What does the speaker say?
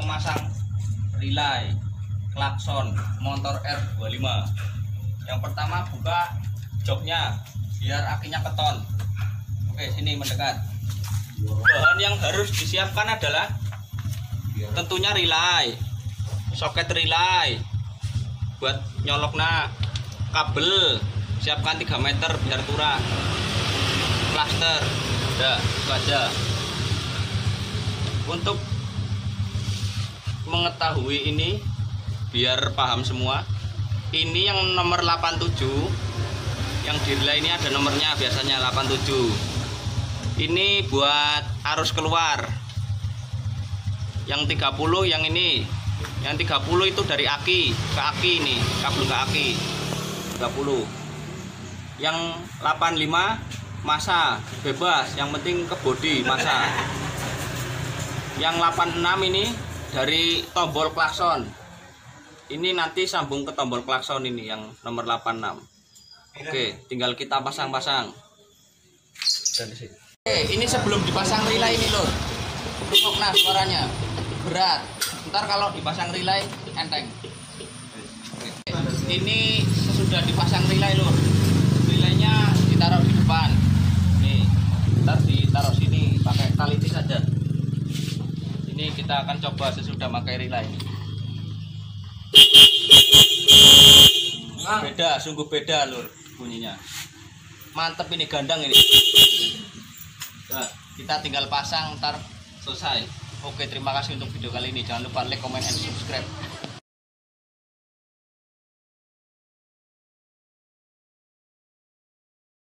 memasang relay klakson motor R25. Yang pertama buka joknya biar akinya keton. Oke, sini mendekat. Bahan yang harus disiapkan adalah tentunya relay, soket relay buat nyolokna, kabel siapkan 3 meter biar turah, plaster, udah itu aja. Untuk mengetahui ini biar paham semua, ini yang nomor 87 yang di relay ini ada nomornya, biasanya 87. Ini buat arus keluar. Yang 30 yang ini, yang 30 itu dari aki ke aki, ini kabel ke aki 30. Yang 85 masa bebas, yang penting ke bodi masa. Yang 86 ini dari tombol klakson, ini nanti sambung ke tombol klakson ini yang nomor 86. Oke, tinggal kita pasang-pasang. Oke, ini sebelum dipasang relay ini lur, nah suaranya berat. Ntar kalau dipasang relay enteng. Ini sesudah dipasang relay lur, relaynya ditaruh di depan. Nih, ntar ditaruh sini pakai tali tis saja. Ini kita akan coba sesudah pakai relay. Beda, sungguh beda lur bunyinya. Mantep ini, gandang ini. Nah, kita tinggal pasang ntar selesai. Oke, terima kasih untuk video kali ini. Jangan lupa like, comment, and subscribe.